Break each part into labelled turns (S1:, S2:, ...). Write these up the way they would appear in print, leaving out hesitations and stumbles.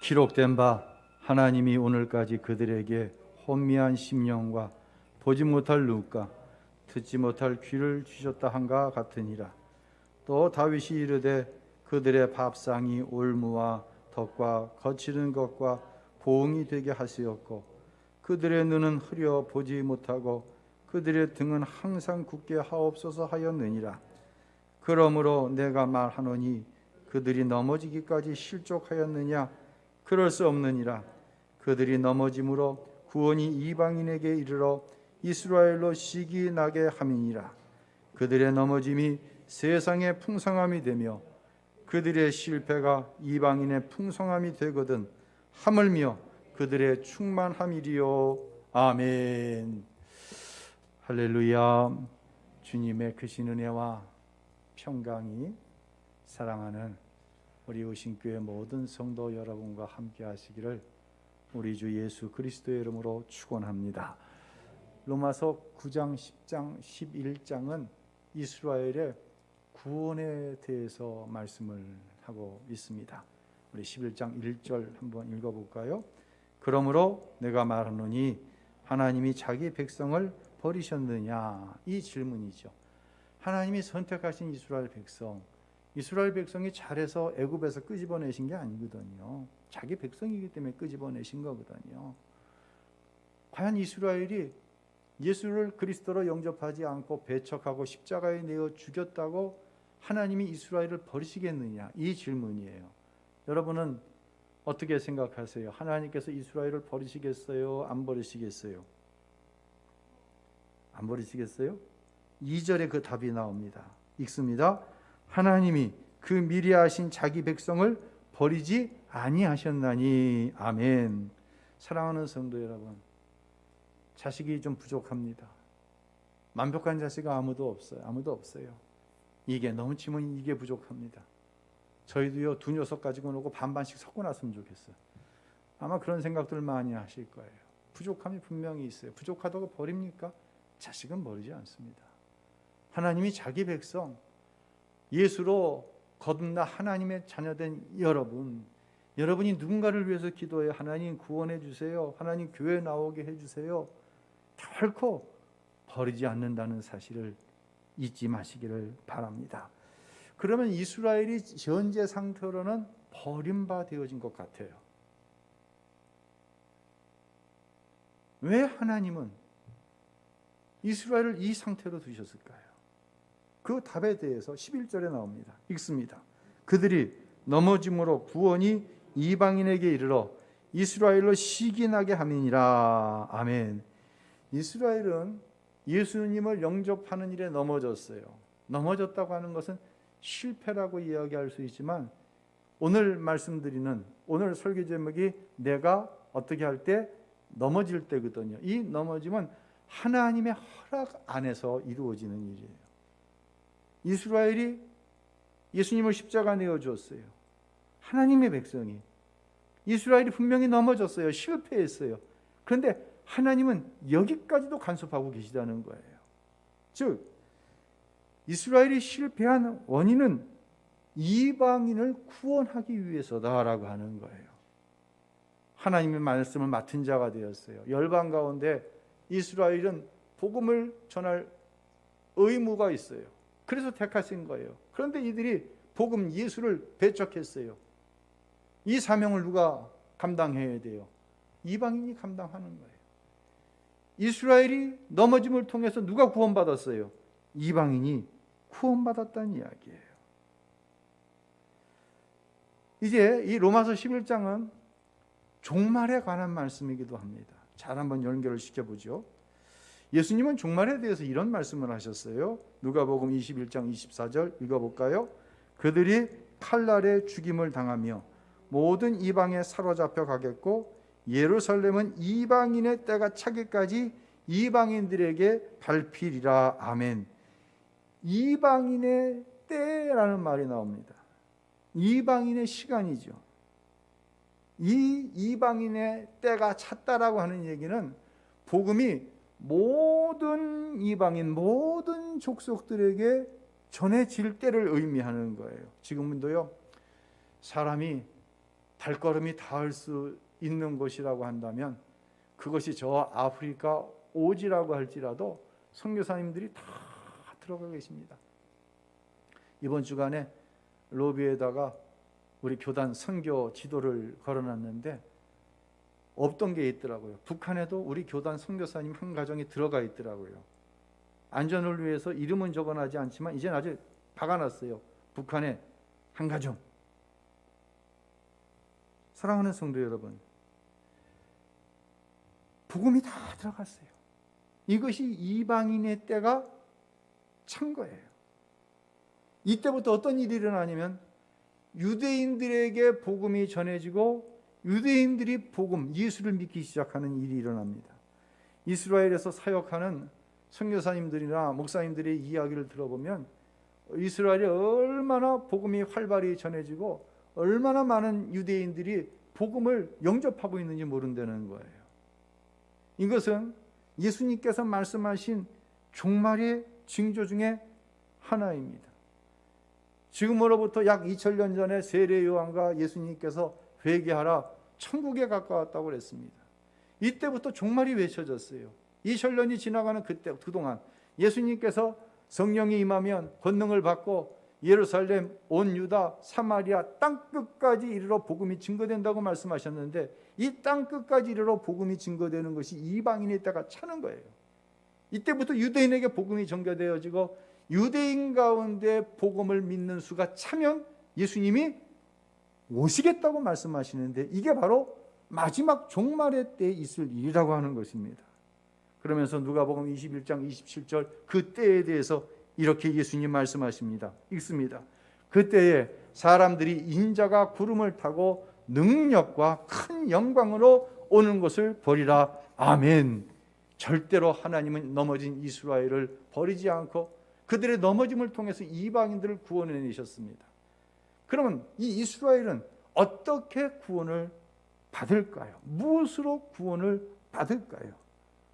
S1: 기록된 바 하나님이 오늘까지 그들에게 혼미한 심령과 보지 못할 눈과 듣지 못할 귀를 주셨다 한가 같으니라. 또 다윗이 이르되 그들의 밥상이 올무와 덕과 거치는 것과 보응이 되게 하시었고 그들의 눈은 흐려 보지 못하고 그들의 등은 항상 굳게 하옵소서 하였느니라. 그러므로 내가 말하노니 그들이 넘어지기까지 실족하였느냐? 그럴 수 없느니라. 그들이 넘어짐으로 구원이 이방인에게 이르러 이스라엘로 시기 나게 함이니라. 그들의 넘어짐이 세상의 풍성함이 되며 그들의 실패가 이방인의 풍성함이 되거든 하물며 그들의 충만함이리요. 아멘. 할렐루야. 주님의 크신 은혜와 평강이 사랑하는 우리 우신교회 모든 성도 여러분과 함께 하시기를 우리 주 예수 그리스도의 이름으로 축원합니다. 로마서 9장, 10장, 11장은 이스라엘의 구원에 대해서 말씀을 하고 있습니다. 우리 11장 1절 한번 읽어볼까요? 그러므로 내가 말하노니 하나님이 자기 백성을 버리셨느냐? 이 질문이죠. 하나님이 선택하신 이스라엘 백성이 잘해서 애굽에서 끄집어내신 게 아니거든요. 자기 백성이기 때문에 끄집어내신 거거든요. 과연 이스라엘이 예수를 그리스도로 영접하지 않고 배척하고 십자가에 내어 죽였다고 하나님이 이스라엘을 버리시겠느냐? 이 질문이에요. 여러분은 어떻게 생각하세요? 하나님께서 이스라엘을 버리시겠어요? 안 버리시겠어요? 안 버리시겠어요? 2절에 그 답이 나옵니다. 읽습니다. 하나님이 그 미리 하신 자기 백성을 버리지 아니하셨나니. 아멘. 사랑하는 성도 여러분, 자식이 좀 부족합니다. 완벽한 자식은 아무도 없어요. 이게 넘치면 이게 부족합니다. 저희도요, 두 녀석 가지고 오고 반반씩 섞어 놨으면 좋겠어요. 아마 그런 생각들 많이 하실 거예요. 부족함이 분명히 있어요. 부족하다고 버립니까? 자식은 버리지 않습니다. 하나님이 자기 백성, 예수로 거듭나 하나님의 자녀된 여러분이 누군가를 위해서 기도해요. 하나님 구원해 주세요. 하나님 교회 나오게 해주세요. 결코 버리지 않는다는 사실을 잊지 마시기를 바랍니다. 그러면 이스라엘이 현재 상태로는 버림바 되어진 것 같아요. 왜 하나님은 이스라엘을 이 상태로 두셨을까요? 그 답에 대해서 11절에 나옵니다. 읽습니다. 그들이 넘어짐으로 구원이 이방인에게 이르러 이스라엘로 시기나게 함이니라. 아멘. 이스라엘은 예수님을 영접하는 일에 넘어졌어요. 넘어졌다고 하는 것은 실패라고 이야기할 수 있지만 오늘 말씀드리는 오늘 설교 제목이 내가 어떻게 할 때 넘어질 때거든요. 이 넘어짐은 하나님의 허락 안에서 이루어지는 일이에요. 이스라엘이 예수님을 십자가 내어주었어요. 하나님의 백성이. 이스라엘이 분명히 넘어졌어요. 실패했어요. 그런데 하나님은 여기까지도 간섭하고 계시다는 거예요. 즉 이스라엘이 실패한 원인은 이방인을 구원하기 위해서다라고 하는 거예요. 하나님의 말씀을 맡은 자가 되었어요. 열방 가운데 이스라엘은 복음을 전할 의무가 있어요. 그래서 택하신 거예요. 그런데 이들이 복음 예수를 배척했어요. 이 사명을 누가 감당해야 돼요? 이방인이 감당하는 거예요. 이스라엘이 넘어짐을 통해서 누가 구원받았어요? 이방인이 구원받았다는 이야기예요. 이제 이 로마서 11장은 종말에 관한 말씀이기도 합니다. 잘 한번 연결을 시켜보죠. 예수님은 종말에 대해서 이런 말씀을 하셨어요. 누가복음 21장 24절 읽어볼까요? 그들이 칼날에 죽임을 당하며 모든 이방에 사로잡혀 가겠고 예루살렘은 이방인의 때가 차기까지 이방인들에게 밟히리라. 아멘. 이방인의 때라는 말이 나옵니다. 이방인의 시간이죠. 이 이방인의 때가 찼다라고 하는 얘기는 복음이 모든 이방인, 모든 족속들에게 전해질 때를 의미하는 거예요. 지금도요, 사람이 발걸음이 닿을 수 있는 곳이라고 한다면 그것이 저 아프리카 오지라고 할지라도 선교사님들이 다 들어가 계십니다. 이번 주간에 로비에다가 우리 교단 선교 지도를 걸어놨는데 없던 게 있더라고요. 북한에도 우리 교단 선교사님 한 가정이 들어가 있더라고요. 안전을 위해서 이름은 적어놔지 않지만 이제는 아주 박아놨어요. 북한에 한 가정. 사랑하는 성도 여러분, 복음이 다 들어갔어요. 이것이 이방인의 때가 찬 거예요. 이때부터 어떤 일이 일어나냐면 유대인들에게 복음이 전해지고 유대인들이 복음, 예수를 믿기 시작하는 일이 일어납니다. 이스라엘에서 사역하는 선교사님들이나 목사님들의 이야기를 들어보면 이스라엘이 얼마나 복음이 활발히 전해지고 얼마나 많은 유대인들이 복음을 영접하고 있는지 모른다는 거예요. 이것은 예수님께서 말씀하신 종말의 징조 중에 하나입니다. 지금으로부터 약 2000년 전에 세례 요한과 예수님께서 회개하라 천국에 가까웠다고 그랬습니다. 이때부터 종말이 외쳐졌어요. 2000년이 지나가는 그동안 예수님께서 성령이 임하면 권능을 받고 예루살렘, 온 유다, 사마리아 땅끝까지 이르러 복음이 증거된다고 말씀하셨는데 이 땅끝까지 이르러 복음이 증거되는 것이 이방인의 때가 차는 거예요. 이때부터 유대인에게 복음이 전개되어지고 유대인 가운데 복음을 믿는 수가 차면 예수님이 오시겠다고 말씀하시는데 이게 바로 마지막 종말의 때에 있을 일이라고 하는 것입니다. 그러면서 누가복음 21장 27절 그 때에 대해서 이렇게 예수님 말씀하십니다. 읽습니다. 그때에 사람들이 인자가 구름을 타고 능력과 큰 영광으로 오는 것을 보리라. 아멘. 절대로 하나님은 넘어진 이스라엘을 버리지 않고 그들의 넘어짐을 통해서 이방인들을 구원해내셨습니다. 그러면 이 이스라엘은 어떻게 구원을 받을까요? 무엇으로 구원을 받을까요?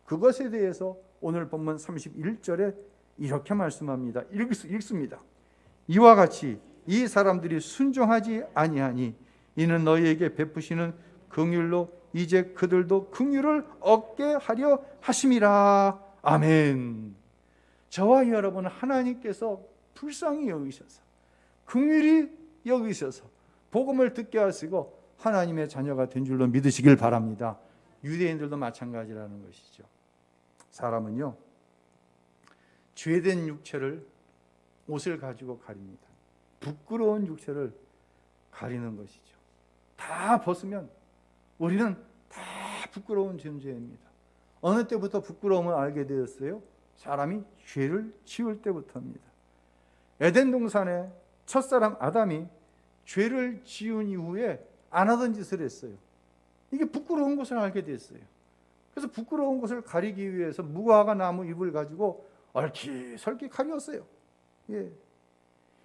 S1: 그것에 대해서 오늘 본문 31절에 이렇게 말씀합니다. 읽습니다. 이와 같이 이 사람들이 순종하지 아니하니 이는 너희에게 베푸시는 긍휼로 이제 그들도 긍휼을 얻게 하려 하심이라. 아멘. 저와 여러분 하나님께서 불쌍히 여기셔서 긍휼히 여기셔서 복음을 듣게 하시고 하나님의 자녀가 된 줄로 믿으시길 바랍니다. 유대인들도 마찬가지라는 것이죠. 사람은요 죄된 육체를 옷을 가지고 가립니다. 부끄러운 육체를 가리는 것이죠. 다 벗으면 우리는 다 부끄러운 존재입니다. 어느 때부터 부끄러움을 알게 되었어요? 사람이 죄를 지을 때부터입니다. 에덴 동산에 첫사람 아담이 죄를 지은 이후에 안 하던 짓을 했어요. 이게 부끄러운 것을 알게 됐어요. 그래서 부끄러운 것을 가리기 위해서 무화과 나무 잎을 가지고 얼키설키 가렸어요. 예.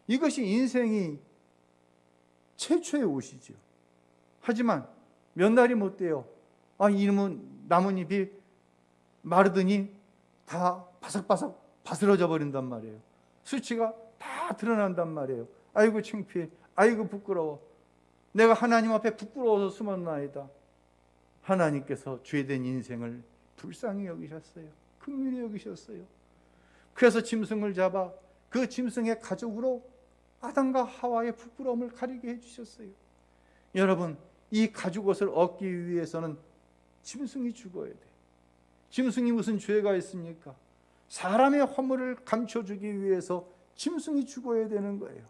S1: 이것이 인생이 최초의 옷이죠. 하지만 몇 날이 못 돼요. 이놈은 나뭇잎이 마르더니 다 바삭바삭 바스러져 버린단 말이에요. 수치가 다 드러난단 말이에요. 아이고 창피해. 아이고 부끄러워. 내가 하나님 앞에 부끄러워서 숨었나이다. 하나님께서 죄된 인생을 불쌍히 여기셨어요. 긍휼히 여기셨어요. 그래서 짐승을 잡아 그 짐승의 가죽으로 아담과 하와의 부끄러움을 가리게 해주셨어요. 여러분, 이 가죽옷을 얻기 위해서는 짐승이 죽어야 돼. 짐승이 무슨 죄가 있습니까? 사람의 허물을 감춰주기 위해서 짐승이 죽어야 되는 거예요.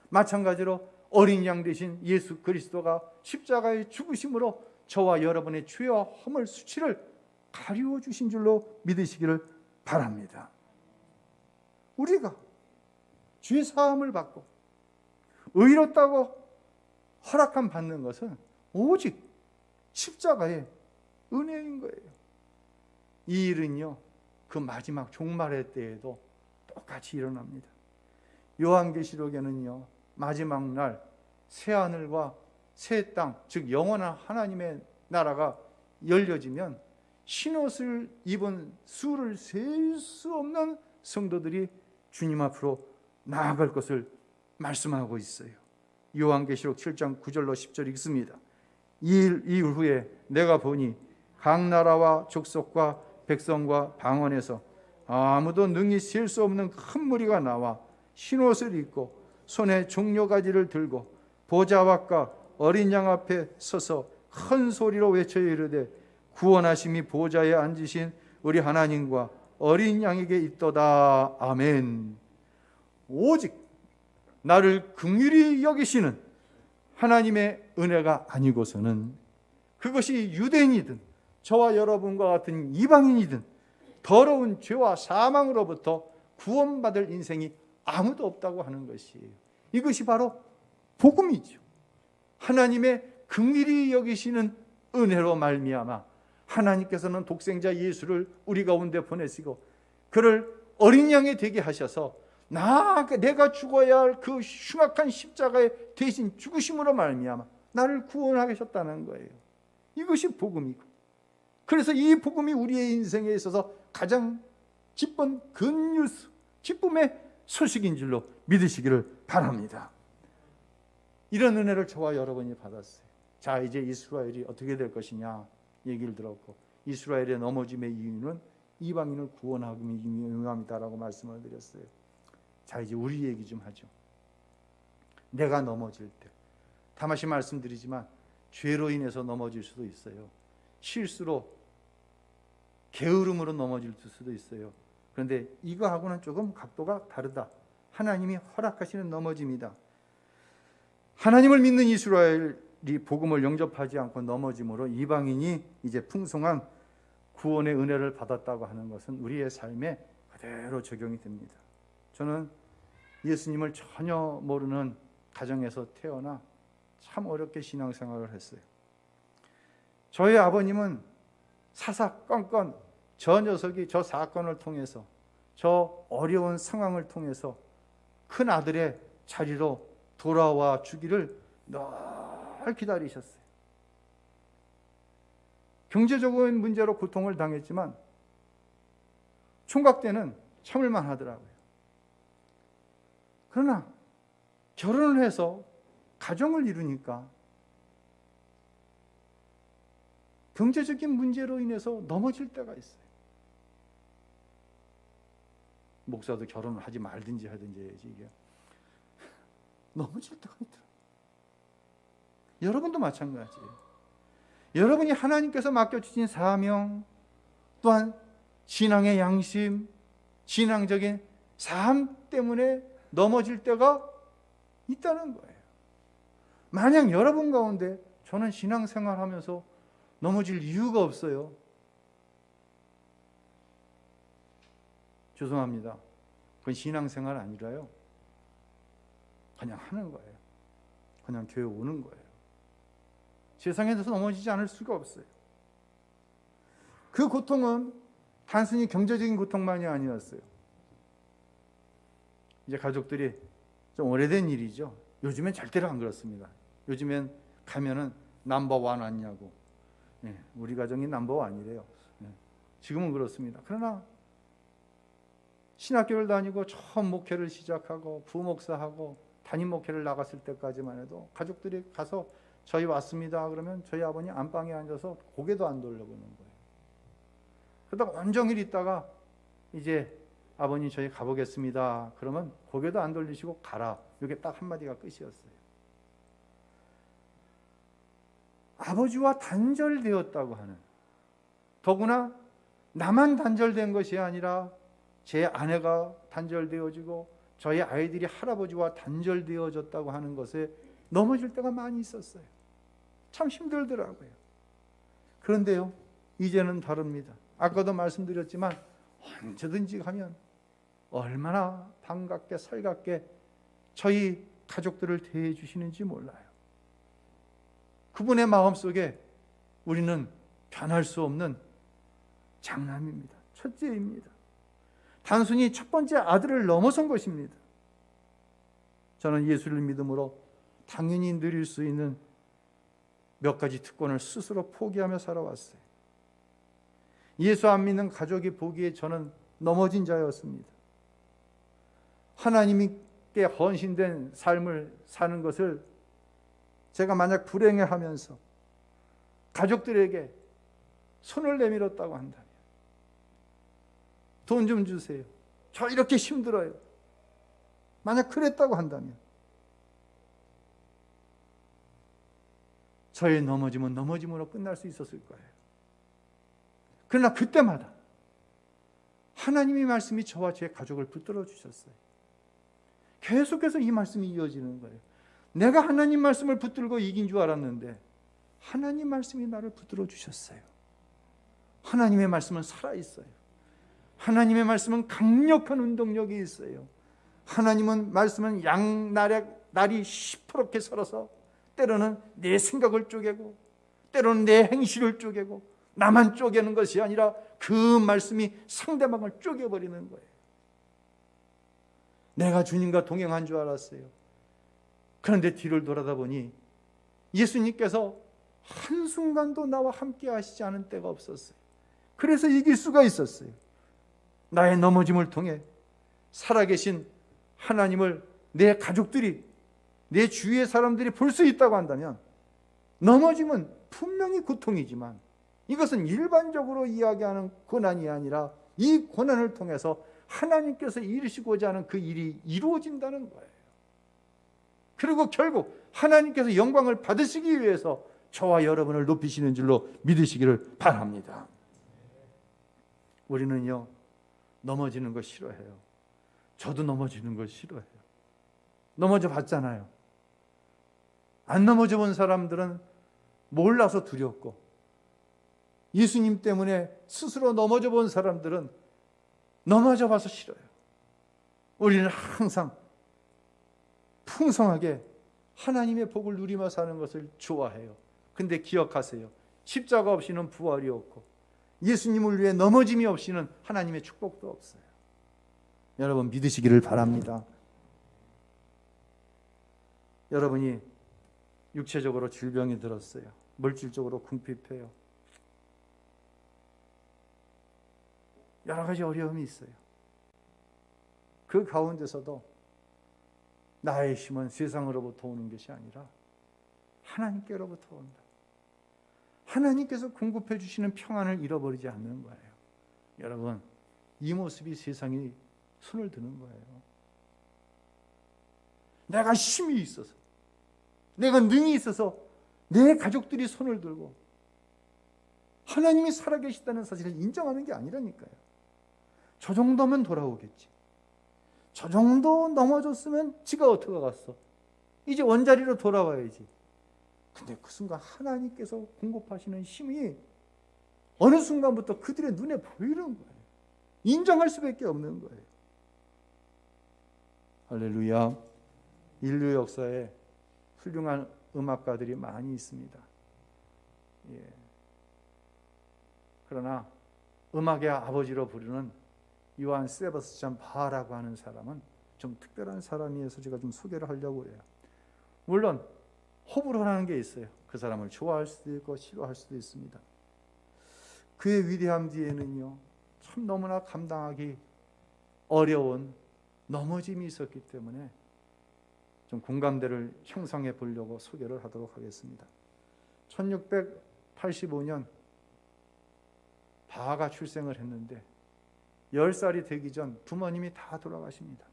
S1: 마찬가지로 어린 양 대신 예수 그리스도가 십자가의 죽으심으로 저와 여러분의 죄와 허물 수치를 가리워 주신 줄로 믿으시기를 바랍니다. 우리가 죄 사함을 받고 의롭다고 허락함 받는 것은 오직 십자가의 은혜인 거예요. 이 일은요, 그 마지막 종말의 때에도 똑같이 일어납니다. 요한계시록에는요, 마지막 날 새 하늘과 새 땅, 즉 영원한 하나님의 나라가 열려지면 흰옷을 입은 수를 셀 수 없는 성도들이 주님 앞으로 나아갈 것을 말씀하고 있어요. 요한계시록 7장 9절로 10절 읽습니다. 이 일 이후에 내가 보니 각 나라와 족속과 백성과 방언에서 아무도 능히 셀 수 없는 큰 무리가 나와 흰옷을 입고 손에 종려가지를 들고 보좌 앞과 어린 양 앞에 서서 큰 소리로 외쳐 이르되 구원하심이 보좌에 앉으신 우리 하나님과 어린 양에게 있도다. 아멘. 오직 나를 긍휼히 여기시는 하나님의 은혜가 아니고서는 그것이 유대인이든 저와 여러분과 같은 이방인이든 더러운 죄와 사망으로부터 구원받을 인생이 아무도 없다고 하는 것이에요. 이것이 바로 복음이죠. 하나님의 긍휼히 여기시는 은혜로 말미암아 하나님께서는 독생자 예수를 우리 가운데 보내시고 그를 어린 양이 되게 하셔서 내가 죽어야 할 그 흉악한 십자가의 대신 죽으심으로 말미암아 나를 구원하셨다는 거예요. 이것이 복음이고, 그래서 이 복음이 우리의 인생에 있어서 가장 기쁜 굿뉴스, 기쁨의 소식인 줄로 믿으시기를 바랍니다. 이런 은혜를 저와 여러분이 받았어요. 자, 이제 이스라엘이 어떻게 될 것이냐 얘기를 들었고, 이스라엘의 넘어짐의 이유는 이방인을 구원하기 위함이다라고 말씀을 드렸어요. 자, 이제 우리 얘기 좀 하죠. 내가 넘어질 때, 다시 말씀드리지만 죄로 인해서 넘어질 수도 있어요. 실수로, 게으름으로 넘어질 수도 있어요. 그런데 이거하고는 조금 각도가 다르다. 하나님이 허락하시는 넘어짐이다. 하나님을 믿는 이스라엘이 복음을 영접하지 않고 넘어짐으로 이방인이 이제 풍성한 구원의 은혜를 받았다고 하는 것은 우리의 삶에 그대로 적용이 됩니다. 저는 예수님을 전혀 모르는 가정에서 태어나 참 어렵게 신앙생활을 했어요. 저희 아버님은 사사건건 저 녀석이 저 사건을 통해서, 저 어려운 상황을 통해서 큰 아들의 자리로 돌아와 주기를 늘 기다리셨어요. 경제적인 문제로 고통을 당했지만 총각 때는 참을만 하더라고요. 그러나 결혼을 해서 가정을 이루니까 경제적인 문제로 인해서 넘어질 때가 있어요. 목사도 결혼을 하지 말든지 하든지 해야지 이게 넘어질 때가 있더라고요. 여러분도 마찬가지예요. 여러분이 하나님께서 맡겨주신 사명, 또한 신앙의 양심, 신앙적인 삶 때문에 넘어질 때가 있다는 거예요. 만약 여러분 가운데 저는 신앙생활하면서 넘어질 이유가 없어요, 죄송합니다. 그건 신앙생활 아니라요, 그냥 하는 거예요. 그냥 교회 오는 거예요. 세상에 대해서 넘어지지 않을 수가 없어요. 그 고통은 단순히 경제적인 고통만이 아니었어요. 이제 가족들이 좀 오래된 일이죠. 요즘엔 절대로 안 그렇습니다. 요즘엔 가면은 넘버원 왔냐고. 우리 가정이 넘버원이래요. 지금은 그렇습니다. 그러나 신학교를 다니고 처음 목회를 시작하고 부목사하고 담임 목회를 나갔을 때까지만 해도 가족들이 가서 저희 왔습니다 그러면 저희 아버님 안방에 앉아서 고개도 안 돌려보는 거예요. 그러다가 온종일 있다가 이제 아버님 저희 가보겠습니다 그러면 고개도 안 돌리시고 가라. 이게 딱 한마디가 끝이었어요. 아버지와 단절되었다고 하는, 더구나 나만 단절된 것이 아니라 제 아내가 단절되어지고 저희 아이들이 할아버지와 단절되어졌다고 하는 것에 넘어질 때가 많이 있었어요. 참 힘들더라고요. 그런데요, 이제는 다릅니다. 아까도 말씀드렸지만 언제든지 가면 얼마나 반갑게 살갑게 저희 가족들을 대해 주시는지 몰라요. 그분의 마음속에 우리는 변할 수 없는 장남입니다. 첫째입니다. 단순히 첫 번째 아들을 넘어선 것입니다. 저는 예수를 믿음으로 당연히 누릴 수 있는 몇 가지 특권을 스스로 포기하며 살아왔어요. 예수 안 믿는 가족이 보기에 저는 넘어진 자였습니다. 하나님께 헌신된 삶을 사는 것을 제가 만약 불행해하면서 가족들에게 손을 내밀었다고 한다면, 돈 좀 주세요, 저 이렇게 힘들어요, 만약 그랬다고 한다면, 저의 넘어짐은 넘어짐으로 끝날 수 있었을 거예요. 그러나 그때마다 하나님의 말씀이 저와 제 가족을 붙들어 주셨어요. 계속해서 이 말씀이 이어지는 거예요. 내가 하나님 말씀을 붙들고 이긴 줄 알았는데 하나님 말씀이 나를 붙들어 주셨어요. 하나님의 말씀은 살아있어요. 하나님의 말씀은 강력한 운동력이 있어요. 하나님은 말씀은 날이 시퍼렇게 설어서 때로는 내 생각을 쪼개고 때로는 내 행실을 쪼개고 나만 쪼개는 것이 아니라 그 말씀이 상대방을 쪼개버리는 거예요. 내가 주님과 동행한 줄 알았어요. 그런데 뒤를 돌아다 보니 예수님께서 한순간도 나와 함께 하시지 않은 때가 없었어요. 그래서 이길 수가 있었어요. 나의 넘어짐을 통해 살아계신 하나님을 내 가족들이, 내 주위의 사람들이 볼 수 있다고 한다면, 넘어짐은 분명히 고통이지만 이것은 일반적으로 이야기하는 고난이 아니라 이 고난을 통해서 하나님께서 이루시고자 하는 그 일이 이루어진다는 거예요. 그리고 결국 하나님께서 영광을 받으시기 위해서 저와 여러분을 높이시는 줄로 믿으시기를 바랍니다. 우리는요, 넘어지는 거 싫어해요. 저도 넘어지는 거 싫어해요. 넘어져 봤잖아요. 안 넘어져 본 사람들은 몰라서 두렵고, 예수님 때문에 스스로 넘어져 본 사람들은 넘어져 봐서 싫어요. 우리는 항상 풍성하게 하나님의 복을 누리며 사는 것을 좋아해요. 근데 기억하세요. 십자가 없이는 부활이 없고 예수님을 위해 넘어짐이 없이는 하나님의 축복도 없어요. 여러분 믿으시기를 바랍니다. 여러분이 육체적으로 질병이 들었어요. 물질적으로 궁핍해요. 여러 가지 어려움이 있어요. 그 가운데서도 나의 힘은 세상으로부터 오는 것이 아니라 하나님께로부터 온다. 하나님께서 공급해 주시는 평안을 잃어버리지 않는 거예요. 여러분, 이 모습이 세상이 손을 드는 거예요. 내가 힘이 있어서, 내가 능이 있어서 내 가족들이 손을 들고 하나님이 살아계시다는 사실을 인정하는 게 아니라니까요. 저 정도면 돌아오겠지. 저 정도 넘어졌으면 지가 어떻게 갔어? 이제 원자리로 돌아와야지. 근데 그 순간 하나님께서 공급하시는 힘이 어느 순간부터 그들의 눈에 보이는 거예요. 인정할 수밖에 없는 거예요. 할렐루야. 인류 역사에 훌륭한 음악가들이 많이 있습니다. 예. 그러나 음악의 아버지로 부르는 요한 세바스찬 바하라고 하는 사람은 좀 특별한 사람이어서 제가 좀 소개를 하려고 해요. 물론 호불호라는 게 있어요. 그 사람을 좋아할 수도 있고 싫어할 수도 있습니다. 그의 위대함 뒤에는요, 참 너무나 감당하기 어려운 넘어짐이 있었기 때문에 좀 공감대를 형성해 보려고 소개를 하도록 하겠습니다. 1685년 바하가 출생을 했는데 10살이 되기 전 부모님이 다 돌아가십니다.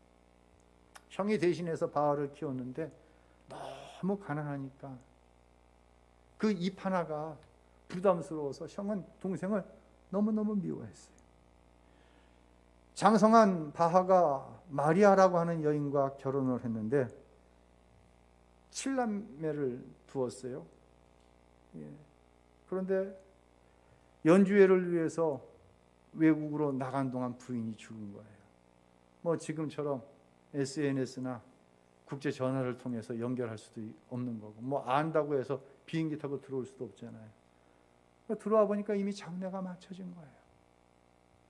S1: 형이 대신해서 바하를 키웠는데 너무 가난하니까 그 입 하나가 부담스러워서 형은 동생을 너무너무 미워했어요. 장성한 바하가 마리아라고 하는 여인과 결혼을 했는데 7남매를 두었어요. 예. 그런데 연주회를 위해서 외국으로 나간 동안 부인이 죽은 거예요. 뭐 지금처럼 SNS나 국제 전화를 통해서 연결할 수도 없는 거고, 뭐 안다고 해서 비행기 타고 들어올 수도 없잖아요. 들어와 보니까 이미 장례가 마쳐진 거예요.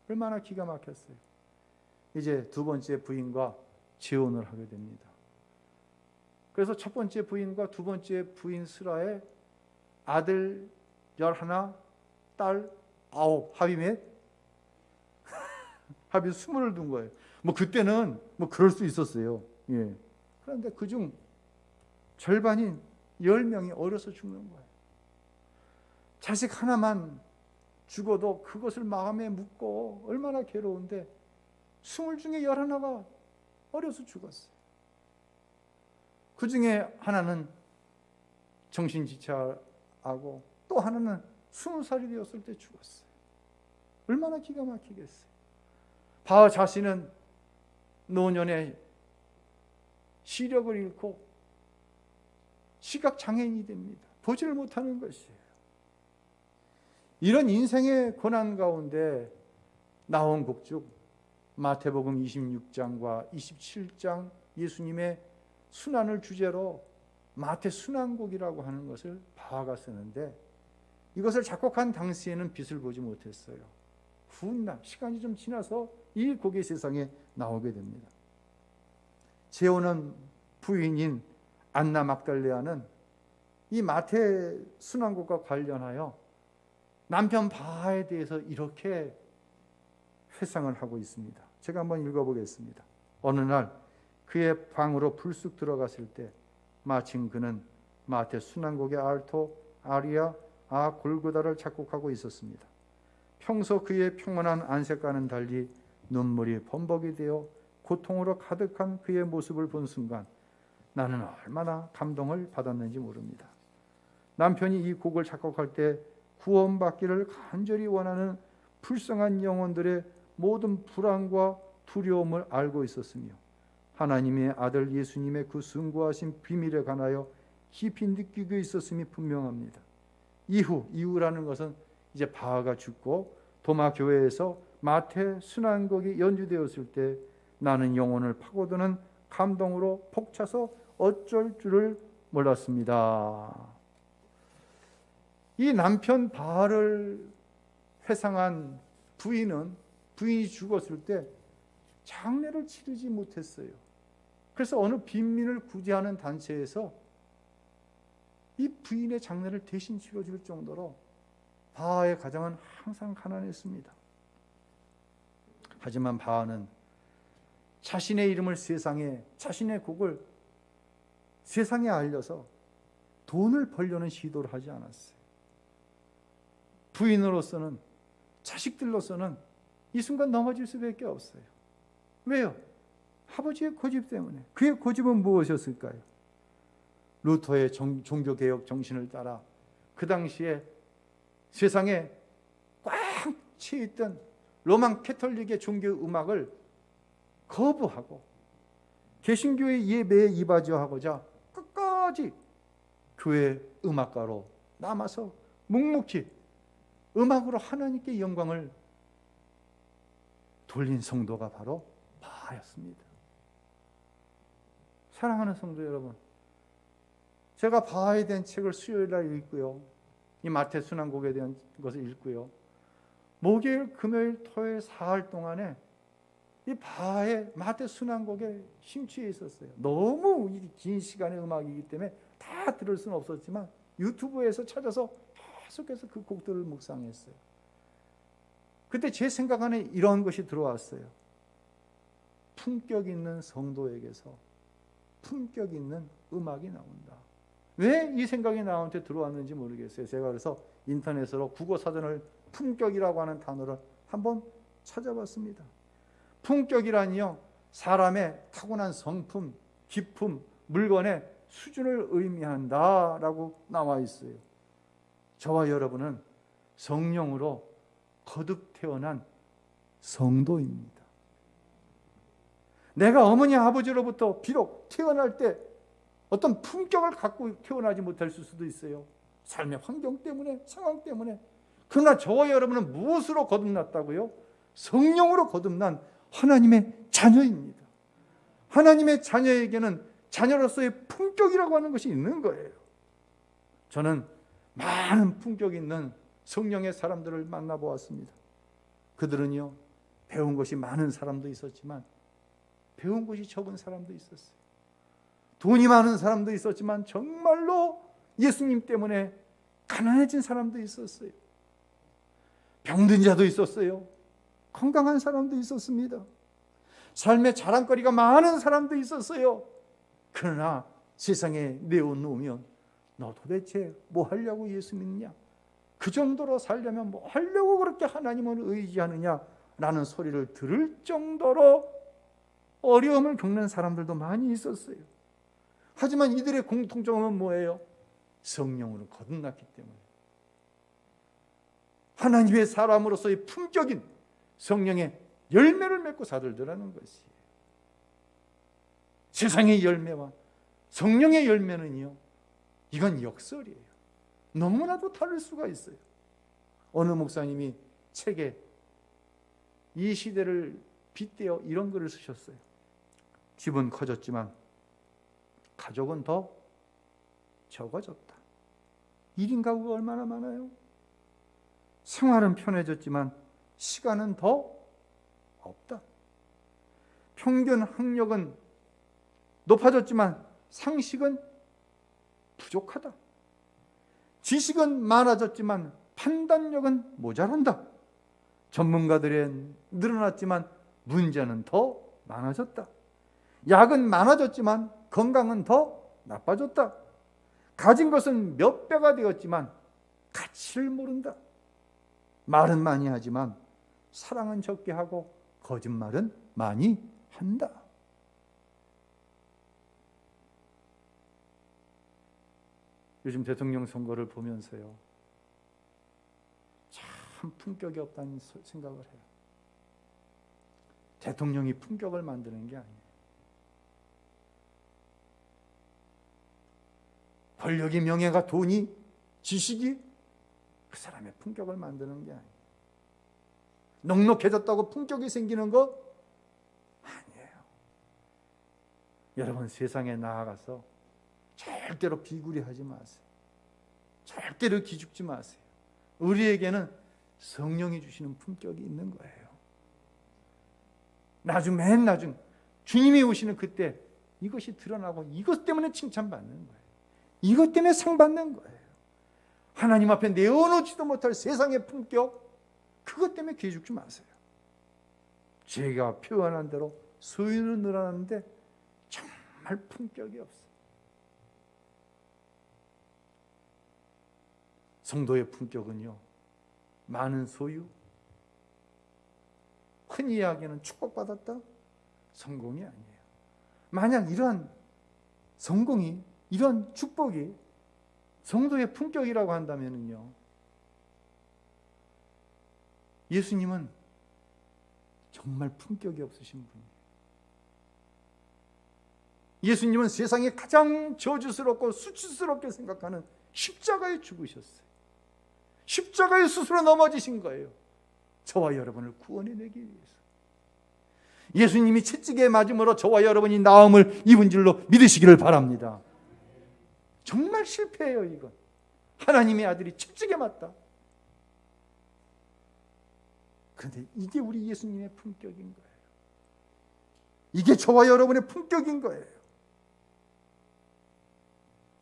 S1: 얼마나 기가 막혔어요. 이제 두 번째 부인과 재혼을 하게 됩니다. 그래서 첫 번째 부인과 두 번째 부인 슬하에 아들 11, 딸 9, 합이 몇? 합이 20을 둔 거예요. 뭐 그때는 뭐 그럴 수 있었어요. 예. 그런데 그중 절반인 10명이 어려서 죽는 거예요. 자식 하나만 죽어도 그것을 마음에 묻고 얼마나 괴로운데 20 중에 11가 어려서 죽었어요. 그 중에 하나는 정신지체하고 또 하나는 20살이 되었을 때 죽었어요. 얼마나 기가 막히겠어요. 바하 자신은 노년에 시력을 잃고 시각장애인이 됩니다. 보지를 못하는 것이에요. 이런 인생의 고난 가운데 나온 곡 중 마태복음 26장과 27장 예수님의 순환을 주제로 마태 순환곡이라고 하는 것을 바하가 쓰는데, 이것을 작곡한 당시에는 빛을 보지 못했어요. 훗날 시간이 좀 지나서 이 곡이 세상에 나오게 됩니다. 재혼한 부인인 안나 막달레아는 이 마태 순환곡과 관련하여 남편 바하에 대해서 이렇게 회상을 하고 있습니다. 제가 한번 읽어보겠습니다. 어느 날 그의 방으로 불쑥 들어갔을 때 마침 그는 마태 순환곡의 알토, 아리아, 골고다를 작곡하고 있었습니다. 평소 그의 평온한 안색과는 달리 눈물이 범벅이 되어 고통으로 가득한 그의 모습을 본 순간 나는 얼마나 감동을 받았는지 모릅니다. 남편이 이 곡을 작곡할 때 구원받기를 간절히 원하는 불쌍한 영혼들의 모든 불안과 두려움을 알고 있었으며 하나님의 아들 예수님의 그 숭고하신 비밀에 관하여 깊이 느끼고 있었음이 분명합니다. 이후라는 것은 이제 바하가 죽고 도마 교회에서 마태 순환곡이 연주되었을 때 나는 영혼을 파고드는 감동으로 벅차서 어쩔 줄을 몰랐습니다. 이 남편 바하를 회상한 부인이 죽었을 때 장례를 치르지 못했어요. 그래서 어느 빈민을 구제하는 단체에서 이 부인의 장례를 대신 치러줄 정도로 바하의 가정은 항상 가난했습니다. 하지만 바하는 자신의 이름을 자신의 곡을 세상에 알려서 돈을 벌려는 시도를 하지 않았어요. 부인으로서는, 자식들로서는 이 순간 넘어질 수밖에 없어요. 왜요? 아버지의 고집 때문에. 그의 고집은 무엇이었을까요? 루터의 종교개혁 정신을 따라 그 당시에 세상에 꽉 채있던 로만 캐톨릭의 종교 음악을 거부하고 개신교의 예배에 이바지하고자 끝까지 교회 음악가로 남아서 묵묵히 음악으로 하나님께 영광을 돌린 성도가 바로 바하였습니다. 사랑하는 성도 여러분, 제가 바하에 대한 책을 수요일날 읽고요, 이 마태 순환곡에 대한 것을 읽고요, 목요일, 금요일, 토요일 사흘 동안에 이 바하의 마태 순환곡에 심취해 있었어요. 너무 긴 시간의 음악이기 때문에 다 들을 수는 없었지만 유튜브에서 찾아서 계속해서 그 곡들을 묵상했어요. 그때 제 생각 안에 이런 것이 들어왔어요. 품격 있는 성도에게서 품격 있는 음악이 나온다. 왜 이 생각이 나한테 들어왔는지 모르겠어요. 제가 그래서 인터넷으로 국어사전을 품격이라고 하는 단어를 한번 찾아봤습니다. 품격이란요, 사람의 타고난 성품, 기품, 물건의 수준을 의미한다라고 나와 있어요. 저와 여러분은 성령으로 거듭 태어난 성도입니다. 내가 어머니 아버지로부터 비록 태어날 때 어떤 품격을 갖고 태어나지 못할 수도 있어요. 삶의 환경 때문에, 상황 때문에. 그러나 저와 여러분은 무엇으로 거듭났다고요? 성령으로 거듭난 하나님의 자녀입니다. 하나님의 자녀에게는 자녀로서의 품격이라고 하는 것이 있는 거예요. 저는 많은 품격 있는 성령의 사람들을 만나보았습니다. 그들은요, 배운 것이 많은 사람도 있었지만 배운 것이 적은 사람도 있었어요. 돈이 많은 사람도 있었지만 정말로 예수님 때문에 가난해진 사람도 있었어요. 병든 자도 있었어요. 건강한 사람도 있었습니다. 삶의 자랑거리가 많은 사람도 있었어요. 그러나 세상에 내어놓으면 너 도대체 뭐 하려고 예수 믿냐? 그 정도로 살려면 뭐 하려고 그렇게 하나님을 의지하느냐라는 소리를 들을 정도로 어려움을 겪는 사람들도 많이 있었어요. 하지만 이들의 공통점은 뭐예요? 성령으로 거듭났기 때문에 하나님의 사람으로서의 품격인 성령의 열매를 맺고 사들더라는 것이에요. 세상의 열매와 성령의 열매는요, 이건 역설이에요. 너무나도 다를 수가 있어요. 어느 목사님이 책에 이 시대를 빗대어 이런 글을 쓰셨어요. 집은 커졌지만 가족은 더 적어졌다. 1인 가구가 얼마나 많아요? 생활은 편해졌지만 시간은 더 없다. 평균 학력은 높아졌지만 상식은 부족하다. 지식은 많아졌지만 판단력은 모자란다. 전문가들은 늘어났지만 문제는 더 많아졌다. 약은 많아졌지만 건강은 더 나빠졌다. 가진 것은 몇 배가 되었지만 가치를 모른다. 말은 많이 하지만 사랑은 적게 하고 거짓말은 많이 한다. 요즘 대통령 선거를 보면서요, 참 품격이 없다는 생각을 해요. 대통령이 품격을 만드는 게 아니에요. 권력이, 명예가, 돈이, 지식이 그 사람의 품격을 만드는 게 아니에요. 넉넉해졌다고 품격이 생기는 거 아니에요. 여러분, 세상에 나아가서 절대로 비굴이하지 마세요. 절대로 기죽지 마세요. 우리에게는 성령이 주시는 품격이 있는 거예요. 맨 나중 주님이 오시는 그때 이것이 드러나고 이것 때문에 칭찬받는 거예요. 이것 때문에 상 받는 거예요. 하나님 앞에 내어놓지도 못할 세상의 품격, 그것 때문에 기죽지 마세요. 제가 표현한 대로 소유는 늘어나는데 정말 품격이 없어요. 성도의 품격은요, 많은 소유, 흔히 이야기하는 축복받았다, 성공이 아니에요. 만약 이러한 성공이, 이런 축복이 성도의 품격이라고 한다면요, 예수님은 정말 품격이 없으신 분이에요. 예수님은 세상에 가장 저주스럽고 수치스럽게 생각하는 십자가에 죽으셨어요. 십자가에 스스로 넘어지신 거예요. 저와 여러분을 구원해내기 위해서. 예수님이 채찍에 맞음으로 저와 여러분이 나음을 입은 줄로 믿으시기를 바랍니다. 정말 실패해요, 이건. 하나님의 아들이 채찍에 맞다. 그런데 이게 우리 예수님의 품격인 거예요. 이게 저와 여러분의 품격인 거예요.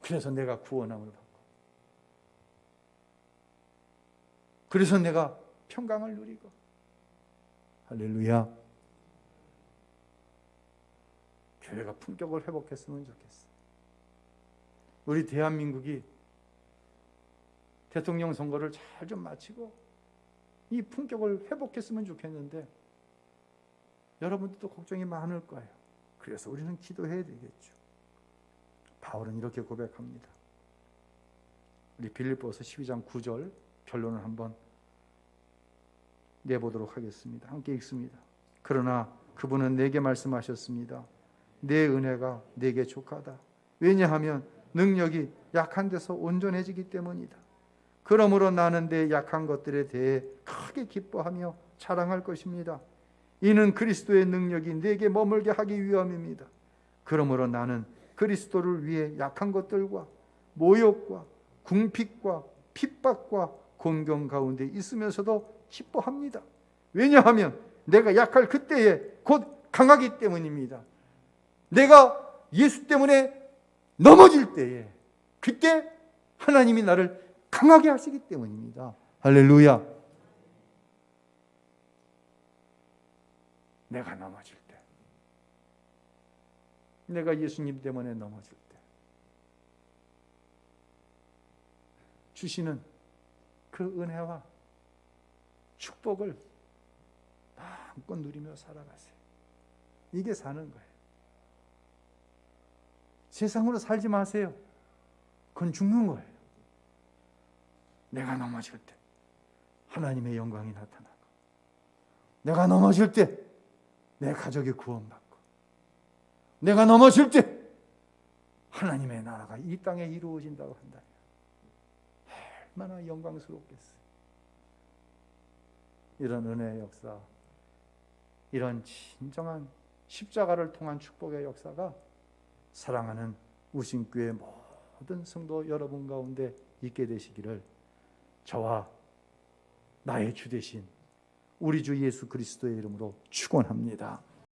S1: 그래서 내가 구원함을 받고, 그래서 내가 평강을 누리고. 할렐루야. 교회가 품격을 회복했으면 좋겠어요. 우리 대한민국이 대통령 선거를 잘 좀 마치고 이 품격을 회복했으면 좋겠는데, 여러분들도 걱정이 많을 거예요. 그래서 우리는 기도해야 되겠죠. 바울은 이렇게 고백합니다. 우리 빌립보서 12장 9절 결론을 한번 내보도록 하겠습니다. 함께 읽습니다. 그러나 그분은 내게 말씀하셨습니다. 내 은혜가 내게 족하다. 왜냐하면 능력이 약한 데서 온전해지기 때문이다. 그러므로 나는 내 약한 것들에 대해 크게 기뻐하며 자랑할 것입니다. 이는 그리스도의 능력이 내게 머물게 하기 위함입니다. 그러므로 나는 그리스도를 위해 약한 것들과 모욕과 궁핍과 핍박과 곤경 가운데 있으면서도 기뻐합니다. 왜냐하면 내가 약할 그때에 곧 강하기 때문입니다. 내가 예수 때문에 넘어질 때에 그때 하나님이 나를 강하게 하시기 때문입니다. 할렐루야. 내가 넘어질 때, 내가 예수님 때문에 넘어질 때, 주시는 그 은혜와 축복을 마음껏 누리며 살아가세요. 이게 사는 거예요. 세상으로 살지 마세요. 그건 죽는 거예요. 내가 넘어질 때 하나님의 영광이 나타나고, 내가 넘어질 때 내 가족이 구원받고, 내가 넘어질 때 하나님의 나라가 이 땅에 이루어진다고 한다면 얼마나 영광스럽겠어요. 이런 은혜의 역사, 이런 진정한 십자가를 통한 축복의 역사가 사랑하는 우신교회 모든 성도 여러분 가운데 있게 되시기를 저와 나의 주 되신 우리 주 예수 그리스도의 이름으로 축원합니다.